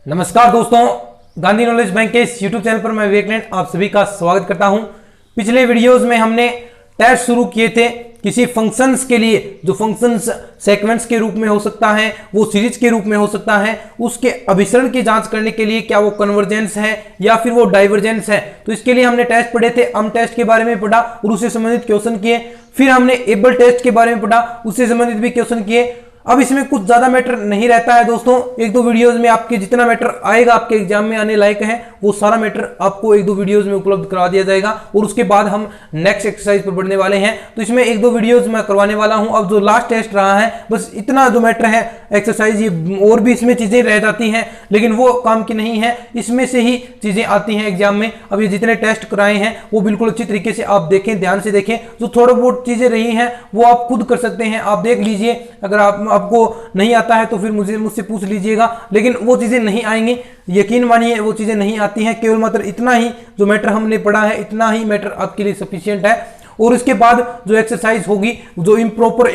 नमस्कार दोस्तों, Gandhi knowledge bank के इस यूट्यूब चैनल पर मैं विवेक आप सभी का स्वागत करता हूं। पिछले वीडियोस में हमने टेस्ट शुरू किए थे किसी फंक्शंस के लिए, जो फंक्शंस सीक्वेंस के रूप में हो सकता है, वो सीरीज के रूप में हो सकता है, उसके अभिसरण की जांच करने के लिए क्या वो कन्वर्जेंस है या फिर वो डाइवर्जेंस है। तो इसके लिए हमने टेस्ट पढ़े थे, हम टेस्ट के बारे में पढ़ा और उससे संबंधित क्वेश्चन किए। फिर हमने एबल टेस्ट के बारे में पढ़ा, उससे संबंधित भी क्वेश्चन किए। अब इसमें कुछ ज्यादा मैटर नहीं रहता है दोस्तों, एक दो वीडियोस में आपके जितना मैटर आएगा आपके एग्जाम में आने लायक है वो सारा मैटर आपको एक दो वीडियोस में उपलब्ध करा दिया जाएगा और उसके बाद हम नेक्स्ट एक्सरसाइज पर बढ़ने वाले हैं। तो इसमें एक दो वीडियोस मैं करवाने वाला हूं। अब जो लास्ट टेस्ट रहा है बस इतना जो मैटर है एक्सरसाइज, ये और भी इसमें चीजें रह जाती हैं लेकिन वो काम की नहीं है, इसमें से ही चीजें आती हैं एग्जाम में। अब ये जितने टेस्ट कराए हैं वो बिल्कुल अच्छी तरीके से आप देखें, ध्यान से देखें। जो थोड़ा बहुत चीजें रही हैं वो आप खुद कर सकते हैं, आप देख लीजिए। अगर आपको नहीं आता है तो फिर मुझसे पूछ लीजिएगा, लेकिन वो चीजें नहीं आएंगी, यकीन मानिए वो चीजें नहीं आती हैं। केवल मात्र इतना ही जो मैटर हमने पढ़ा है, इतना ही मैटर आपके लिए सफिशिएंट है। और उसके बाद जो एक्सरसाइज होगी, जो इम्प्रॉपर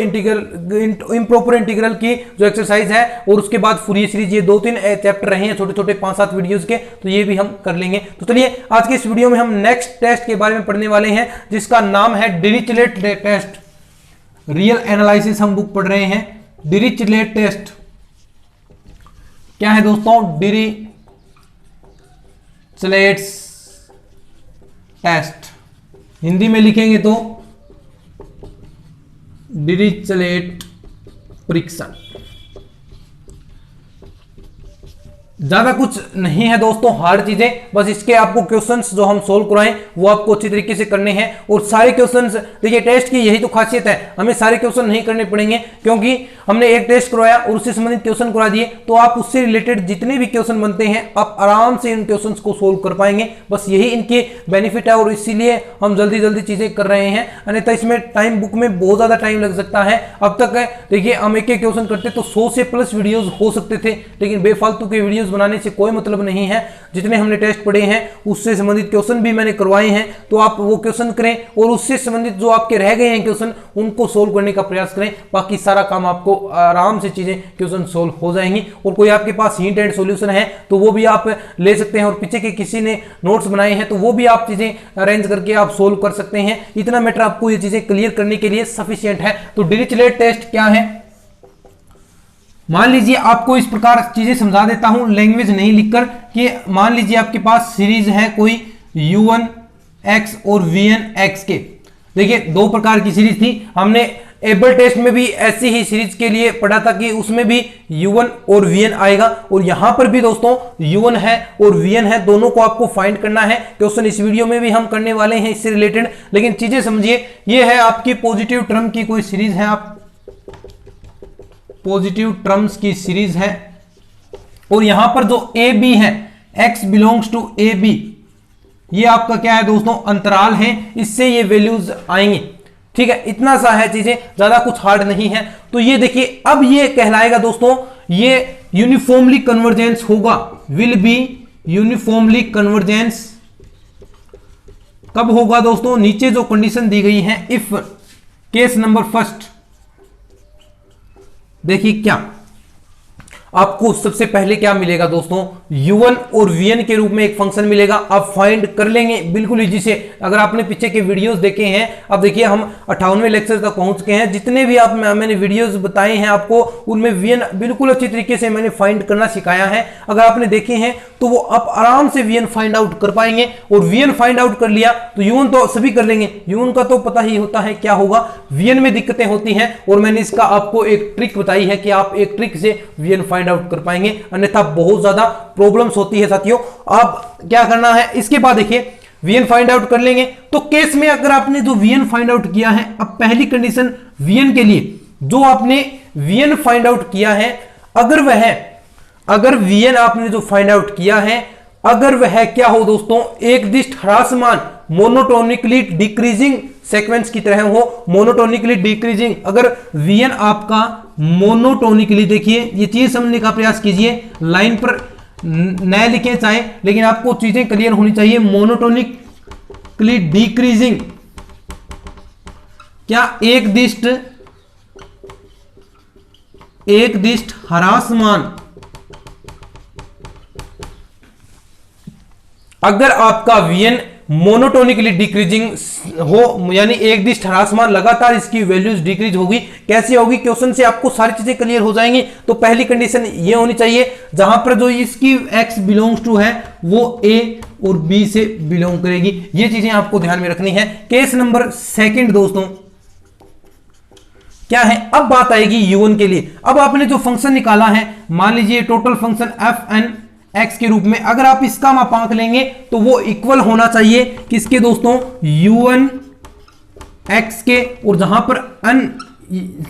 इंटीग्रल की जो एक्सरसाइज है, और उसके बाद फूरियर सीरीज, ये दो तीन चैप्टर रहे हैं छोटे छोटे 5-7 वीडियोस के, तो ये भी हम कर लेंगे। तो चलिए आज के इस वीडियो में हम नेक्स्ट टेस्ट के बारे में पढ़ने वाले हैं जिसका नाम है डिरिचलेट टेस्ट। रियल एनालिसिस हम बुक पढ़ रहे हैं। डिरिचलेट टेस्ट क्या है दोस्तों? डिरिचलेट टेस्ट हिंदी में लिखेंगे तो डिरिचलेट परीक्षण। ज्यादा कुछ नहीं है दोस्तों, हार्ड चीजें, बस इसके आपको क्वेश्चंस जो हम सोल्व कराएं वो आपको अच्छी तरीके से करने हैं। और सारे क्वेश्चंस, देखिए टेस्ट की यही तो खासियत है, हमें सारे क्वेश्चन नहीं करने पड़ेंगे क्योंकि हमने एक टेस्ट करवाया और उससे संबंधित क्वेश्चन करा दिए, तो आप उससे रिलेटेड जितने भी क्वेश्चन बनते हैं आप आराम से इन क्वेश्चन को सोल्व कर पाएंगे। बस यही इनके बेनिफिट है और इसीलिए हम जल्दी जल्दी चीजें कर रहे हैं, अन्यथा इसमें टाइम बुक में बहुत ज्यादा टाइम लग सकता है। अब तक देखिए हम एक एक क्वेश्चन करते तो 100 से प्लस वीडियोज हो सकते थे, लेकिन बेफालतू के वीडियोज बनाने से कोई मतलब नहीं है। जितने हमने टेस्ट पढ़े हैं उससे संबंधित क्वेश्चन भी मैंने करवाए हैं, तो आप वो क्वेश्चन करें और उससे संबंधित जो आपके रह गए हैं क्वेश्चन उनको सोल्व करने का प्रयास करें। बाकी सारा काम आपको आराम से चीजें क्वेश्चन सोल्व हो जाएंगी। और कोई आपके पास हिंट एंड सॉल्यूशन है तो वो भी आप ले सकते हैं, और पीछे के किसी ने नोट्स बनाए हैं तो वो भी आप चीजें अरेंज करके आप सोल्व कर सकते हैं। इतना मैटर आपको ये चीजें क्लियर करने के लिए सफिशिएंट है। तो डिरिचलेट टेस्ट क्या है? मान लीजिए आपको इस प्रकार चीजें समझा देता हूं लैंग्वेज नहीं लिखकर, कि मान लीजिए आपके पास सीरीज है कोई u1x और vn(x) के। देखिए दो प्रकार की सीरीज थी, हमने एबल टेस्ट में भी ऐसी ही सीरीज के लिए पढ़ा था कि उसमें भी u1 और vn आएगा, और यहां पर भी दोस्तों u1 है और vn है, दोनों को आपको फाइंड करना है। क्वेश्चन इस वीडियो में भी हम करने वाले हैं इससे रिलेटेड, लेकिन चीजें समझिए। ये है आपकी पॉजिटिव टर्म की कोई सीरीज है, आप पॉजिटिव टर्म्स की सीरीज है, और यहां पर जो ए बी है, x belongs to A B, ये आपका क्या है दोस्तों? अंतराल है, इससे ये वैल्यूज आएंगे। ठीक है, इतना सा है चीजें, ज्यादा कुछ हार्ड नहीं है। तो ये देखिए अब ये कहलाएगा दोस्तों, ये यूनिफॉर्मली कन्वर्जेंस होगा, विल बी यूनिफॉर्मली कन्वर्जेंस। कब होगा दोस्तों? नीचे जो कंडीशन दी गई है, इफ केस नंबर फर्स्ट। देखिए क्या आपको सबसे पहले क्या मिलेगा दोस्तों? u1 और vn के रूप में एक फंक्शन मिलेगा, आप फाइंड कर लेंगे बिल्कुल इजी से। अगर आपने पीछे के वीडियोस देखे हैं, अब देखिए हम 58वें लेक्चर तक पहुंच गए हैं। जितने भी मैंने वीडियोस बताए हैं आपको, उनमें vn बिल्कुल अच्छी तरीके से मैंने फाइंड करना सिखाया है। अगर आपने देखे हैं तो वो आप आराम से vn फाइंड आउट कर पाएंगे, और vn फाइंड आउट कर लिया तो u1 तो सभी कर लेंगे। u1 का तो पता ही होता है क्या होगा, vn में दिक्कतें होती हैं, और मैंने इसका आपको एक ट्रिक बताई है कि आप एक ट्रिक से vn फाइंड आउट कर पाएंगे, अन्यथा बहुत ज्यादा प्रॉब्लम्स होती है साथियों। आप क्या करना है, इसके बाद देखिए vn फाइंड आउट कर लेंगे। तो केस में अगर आपने जो vn फाइंड आउट किया है, अब पहली कंडीशन vn के लिए जो आपने vn फाइंड आउट किया है, अगर vn आपने जो फाइंड आउट किया है, अगर वह क्या हो दोस्तों? एक दिष्ट ह्रासमान मोनोटोनिकली डिक्रीजिंग सीक्वेंस की तरह हो, मोनोटोनिकली डिक्रीजिंग। अगर vn आपका मोनोटोनिकली, देखिए ये चीज समझने का प्रयास कीजिए, लाइन पर न लिखें चाहे, लेकिन आपको चीजें क्लियर होनी चाहिए। मोनोटोनिकली डिक्रीजिंग, क्या एक दिष्ट ह्रासमान अगर आपका वीएन मोनोटोनिकली डिक्रीजिंग हो, यानी एक दिश ह्रासमान लगातार इसकी वैल्यूज डिक्रीज होगी। कैसे होगी? क्वेश्चन से आपको सारी चीजें क्लियर हो जाएंगी। तो पहली कंडीशन ये होनी चाहिए जहां पर जो इसकी x बिलोंग्स टू है वो a और b से बिलोंग करेगी। ये चीजें आपको ध्यान में रखनी है। केस नंबर सेकंड दोस्तों क्या है? अब बात आएगी u1 के लिए। अब आपने जो फंक्शन निकाला है, मान लीजिए टोटल फंक्शन fn x के रूप में, अगर आप इसका मापांक लेंगे तो वो इक्वल होना चाहिए किसके दोस्तों? u1 x के। और जहां पर अन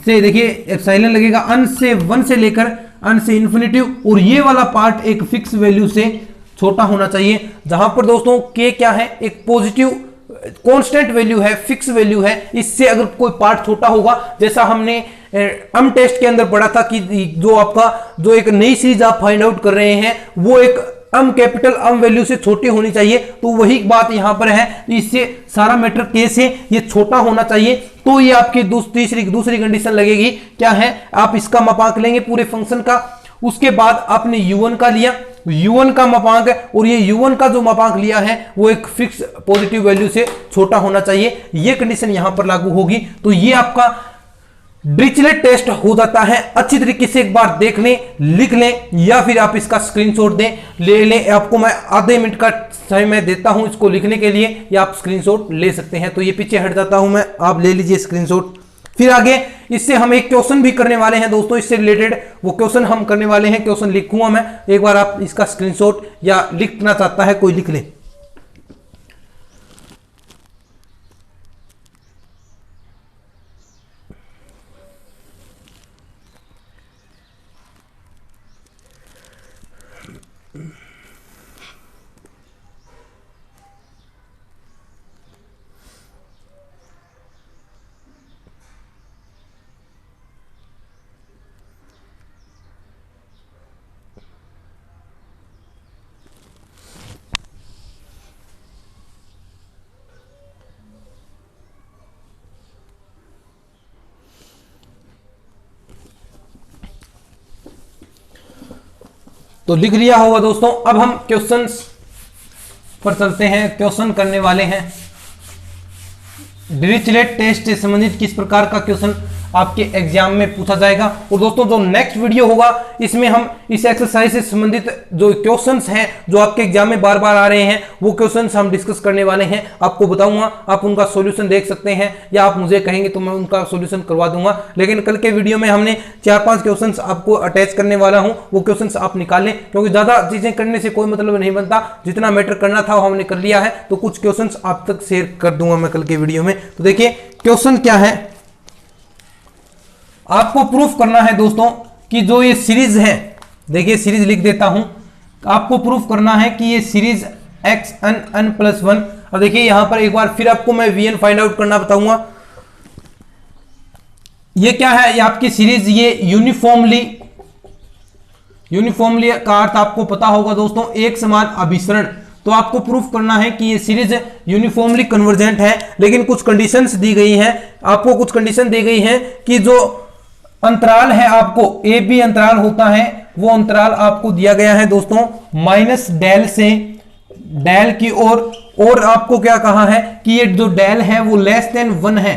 से देखिए एप्सिलॉन लगेगा, अन से 1 से लेकर अन से इन्फिनिटिव, और ये वाला पार्ट एक फिक्स वैल्यू से छोटा होना चाहिए। जहां पर दोस्तों k क्या है? एक पॉजिटिव कांस्टेंट वैल्यू है, फिक्स वैल्यू है। इससे अगर कोई पार्ट छोटा होगा, जैसा हमने अम टेस्ट के अंदर पढ़ा था कि जो आपका जो एक नई चीज आप फाइंड आउट कर रहे हैं वो एक अम कैपिटल अम वैल्यू से छोटी होनी चाहिए, तो वही बात यहां पर है। इससे सारा मैटर के से ये छोटा होना चाहिए, तो ये आपकी दूसरी कंडीशन लगेगी। क्या है? आप इसका मापांक लेंगे पूरे फंक्शन का, उसके बाद आपने u1 का लिया, u1 का मापांक है, और ये u1 का जो मापांक लिया है वो एक फिक्स पॉजिटिव वैल्यू से छोटा होना चाहिए। ये कंडीशन यहां पर लागू होगी। तो ये आपका डिरिचलेट टेस्ट हो जाता है। अच्छी तरीके से एक बार देख लें, लिख लें, या फिर आप इसका स्क्रीनशॉट दें, ले लें। आपको मैं आधे मिनट का समय मैं देता हूं इसको लिखने के लिए, या आप स्क्रीनशॉट ले सकते हैं। तो ये पीछे हट जाता हूं मैं, आप ले लीजिए स्क्रीनशॉट। फिर आगे इससे हम एक क्वेश्चन भी करने वाले हैं दोस्तों, इससे रिलेटेड वो क्वेश्चन हम करने वाले हैं। क्वेश्चन लिखूंगा मैं, एक बार आप इसका स्क्रीनशॉट या लिखना चाहता है कोई लिख ले। तो लिख लिया होगा दोस्तों। अब हम क्वेश्चंस पर चलते हैं, क्वेश्चन करने वाले हैं। डिरिचलेट टेस्ट से संबंधित किस प्रकार का क्वेश्चन आपके एग्जाम में पूछा जाएगा। और दोस्तों जो नेक्स्ट वीडियो होगा इसमें हम इस एक्सरसाइज से संबंधित जो क्वेश्चंस हैं जो आपके एग्जाम में बार बार आ रहे हैं वो क्वेश्चंस हम डिस्कस करने वाले हैं। आपको बताऊंगा, आप उनका सॉल्यूशन देख सकते हैं, या आप मुझे कहेंगे तो मैं उनका सॉल्यूशन करवा दूंगा। लेकिन कल के वीडियो में हमने 4-5 क्वेश्चंस आपको अटैच करने वाला हूं, वो क्वेश्चंस आप निकालें, क्योंकि ज्यादा चीजें करने से कोई मतलब नहीं बनता। जितना मैटर करना था वो हमने कर लिया है, तो कुछ क्वेश्चंस आप तक शेयर कर दूंगा मैं कल के वीडियो में। तो देखिए क्वेश्चन क्या है, आपको प्रूफ करना है दोस्तों कि जो ये सीरीज है, देखिए सीरीज लिख देता हूं, आपको प्रूफ करना है कि ये सीरीज xn+1। अब देखिए यहां पर एक बार फिर आपको मैं vn फाइंड आउट करना बताऊंगा। ये क्या है? ये आपकी सीरीज, ये यूनिफॉर्मली का अर्थ आपको पता होगा दोस्तों, एक समान अभिसरण। तो आपको प्रूफ करना है कि ये सीरीज यूनिफॉर्मली कन्वर्जेंट है, लेकिन कुछ कंडीशंस दी गई हैं। आपको कुछ कंडीशन दी गई हैं कि जो अंतराल है, आपको ए बी अंतराल होता है, वो अंतराल आपको दिया गया है दोस्तों माइनस डेल से डेल की ओर। और आपको क्या कहा है कि ये जो डेल है वो लेस देन 1 है।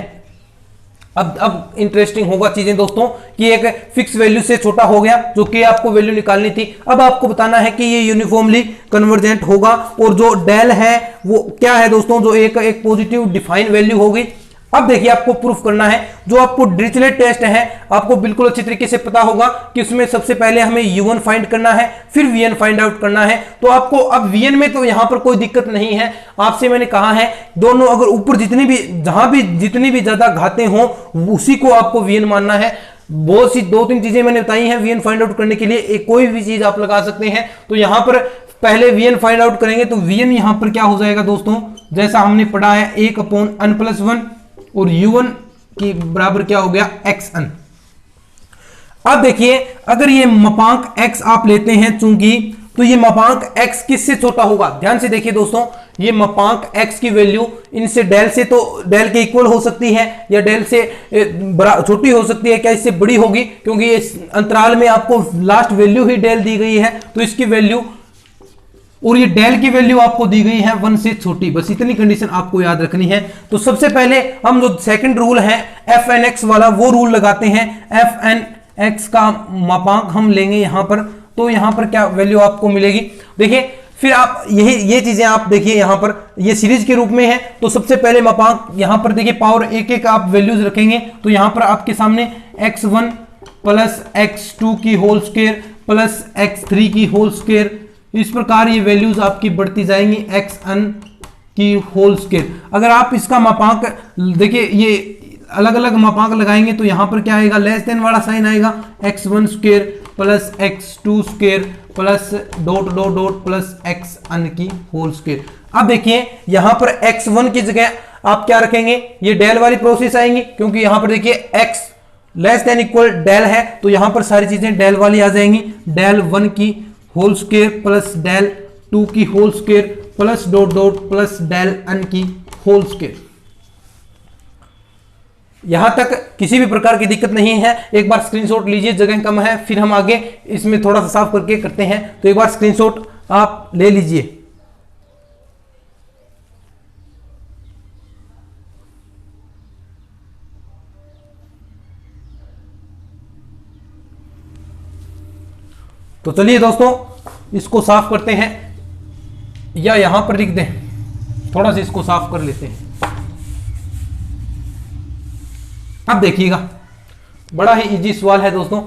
अब इंटरेस्टिंग होगा चीजें दोस्तों कि एक फिक्स वैल्यू से छोटा हो गया, जो कि आपको वैल्यू निकालनी थी। अब आपको बताना है कि ये यूनिफॉर्मली कन्वर्जेंट होगा, और जो डेल है वो क्या है दोस्तों, जो एक पॉजिटिव डिफाइन वैल्यू होगी। अब देखिए आपको प्रूफ करना है, जो आपको डिरिचलेट टेस्ट है आपको बिल्कुल अच्छी तरीके से पता होगा कि उसमें सबसे पहले हमें u1 फाइंड करना है, फिर vn फाइंड आउट करना है। तो आपको अब vn में तो यहां पर कोई दिक्कत नहीं है। आपसे मैंने कहा है दोनों अगर ऊपर जितनी भी ज्यादा घातें हो उसी को आपको vn मानना है। बहुत सी 2-3 चीजें मैंने बताई हैं vn फाइंड आउट करने के लिए, कोई भी चीज आप लगा सकते हैं। तो यहां पर पहले vn फाइंड आउट करेंगे, तो vn यहां पर क्या हो जाएगा दोस्तों, जैसा हमने पढ़ा है 1/n+1, और u1 की बराबर क्या हो गया xn। अब देखिए अगर ये मापांक x आप लेते हैं चूंकि, तो ये मापांक x किससे छोटा होगा? ध्यान से देखिए दोस्तों, ये मापांक x की वैल्यू इनसे डेल से तो डेल के इक्वल हो सकती है, या डेल से छोटी हो सकती है। क्या इससे बड़ी होगी? क्योंकि इस अंतराल में आपको लास्ट वैल्यू ही डेल दी गई है, तो इसकी वैल्यू और ये डेल की वैल्यू आपको दी गई है 1 से छोटी, बस इतनी कंडीशन आपको याद रखनी है। तो सबसे पहले हम जो सेकंड रूल है एफ एन एक्स वाला वो रूल लगाते हैं। एफ एन एक्स का मापांक हम लेंगे यहां पर, तो यहां पर क्या वैल्यू आपको मिलेगी, देखिए फिर आप ये चीजें आप देखिए यहां पर ये सीरीज के रूप में है, तो सबसे पहले मापांक यहां पर देखिए पावर एक एक आप वैल्यूज रखेंगे, तो यहां पर आपके सामने x1 प्लस x2 की होल स्क्वायर प्लस x3 की होल स्क्वायर, इस प्रकार ये वैल्यूज आपकी बढ़ती जाएंगी xn की होल स्क्वायर। अगर आप इसका मापांक देखिए ये अलग अलग मापांक लगाएंगे तो यहां पर क्या आएगा, लेस देन वाला साइन आएगा, x1 square plus x2 square plus dot dot dot plus xn की होल स्क्वायर। अब देखिए यहां पर x1 की जगह आप क्या रखेंगे, ये डेल वाली प्रोसेस आएंगी, क्योंकि यहां पर देखिए x less than equal del है, तो यहां पर सारी चीजें डेल वाली आ जाएंगी, डेल 1 की होल स्क्वायर प्लस डेल 2 की whole square plus dot dot plus del n की होल स्क्वायर। यहां तक किसी भी प्रकार की दिक्कत नहीं है। एक बार स्क्रीनशॉट लीजिए, जगह कम है, फिर हम आगे इसमें थोड़ा सा साफ करके करते हैं, तो एक बार स्क्रीनशॉट आप ले लीजिए। तो चलिए दोस्तों इसको साफ करते हैं, या यहां पर लिख दें, थोड़ा सा इसको साफ कर लेते हैं। अब देखिएगा बड़ा ही इजी सवाल है दोस्तों,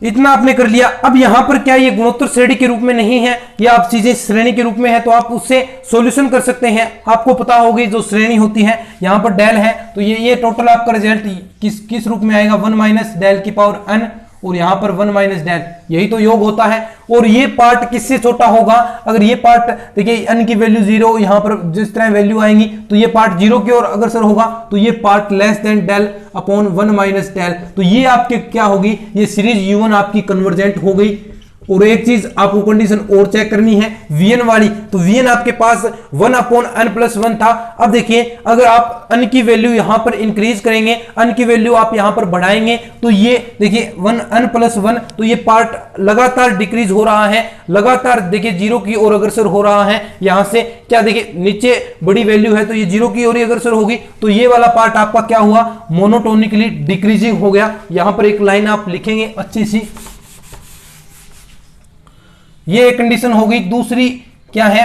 इतना आपने कर लिया। अब यहां पर क्या ये गुणोत्तर श्रेणी के रूप में नहीं है, या आप चीजें श्रेणी के रूप में है, तो आप उससे सॉल्यूशन कर सकते हैं। आपको पता होगी जो श्रेणी होती है, यहां पर डेल है, तो ये टोटल आपका रिजल्ट किस रूप में आएगा, 1 माइनस डेल की पावर n, और यहां पर 1 माइनस डेल, यही तो योग होता है। और ये पार्ट किससे छोटा होगा, अगर ये पार्ट देखिए n की वैल्यू 0, यहां पर जिस तरह वैल्यू आएंगी तो ये पार्ट 0 की ओर अग्रसर होगा, तो ये part less than del upon 1 minus del, तो ये आपके क्या होगी, ये सीरीज u1 आपकी कन्वर्जेंट हो गई। और एक चीज आपको कंडीशन और चेक करनी है vn वाली, तो vn आपके पास 1 अपॉन n प्लस 1 था। अब देखिए अगर आप n की वैल्यू यहां पर इंक्रीज करेंगे, n की वैल्यू आप यहां पर बढ़ाएंगे, तो ये देखिए 1 n प्लस 1, तो ये पार्ट लगातार डिक्रीज हो रहा है, लगातार देखिए 0 की ओर अग्रसर हो रहा है। यहां से क्या देखिए नीचे बड़ी वैल्यू है, तो ये 0 की ओर ही अग्रसर होगी, तो ये वाला पार्ट आपका क्या हुआ, मोनोटोनिकली डिक्रीजिंग हो गया। यहां पर एक लाइन आप लिखेंगे अच्छी सी, ये एक कंडीशन होगी। दूसरी क्या है,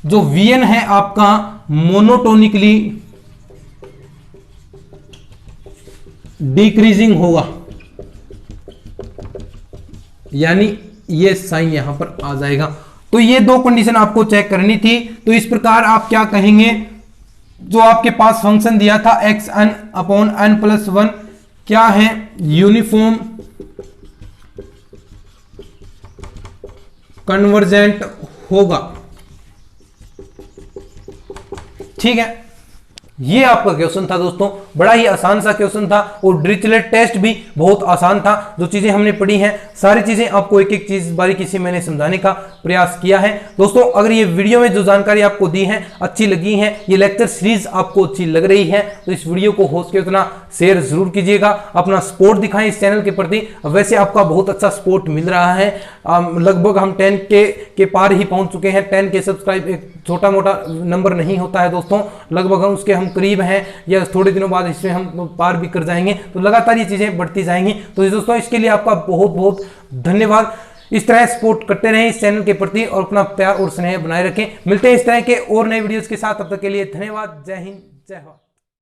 जो Vn है आपका मोनोटोनिकली डिक्रीजिंग होगा, यानी ये साइन यहां पर आ जाएगा। तो ये दो कंडीशन आपको चेक करनी थी। तो इस प्रकार आप क्या कहेंगे, जो आपके पास फंक्शन दिया था xn अपॉन n प्लस 1 क्या है, यूनिफॉर्म कन्वर्जेंट होगा, ठीक है। ये आपका क्वेश्चन था दोस्तों, बड़ा ही आसान सा क्वेश्चन था, और डिरिचलेट टेस्ट भी बहुत आसान था। जो चीजें हमने पढ़ी हैं सारी चीजें आपको एक एक चीज बारीकी से मैंने समझाने का प्रयास किया है। दोस्तों अगर ये वीडियो में जो जानकारी आपको दी है अच्छी लगी है, ये लेक्चर सीरीज आपको अच्छी लग रही है, तो इस वीडियो को हो सके उतना शेयर जरूर कीजिएगा, अपना सपोर्ट दिखाएं इस चैनल के प्रति। वैसे आपका बहुत अच्छा सपोर्ट मिल रहा है, लगभग हम 10K के पार ही पहुंच चुके हैं। 10K सब्सक्राइब एक छोटा मोटा नंबर नहीं होता है दोस्तों, लगभग हम उसके हम करीब हैं, या थोड़े दिनों बाद इसमें हम पार भी कर जाएंगे। तो लगातार ये चीजें बढ़ती जाएंगी। तो दोस्तों इसके लिए आपका बहुत बहुत धन्यवाद। इस तरह सपोर्ट करते रहें इस चैनल के प्रति, और अपना प्यार और स्नेह बनाए रखें। मिलते हैं इस तरह के और नए वीडियोस के साथ, तब तक के लिए धन्यवाद। जय हिंद, जय भारत।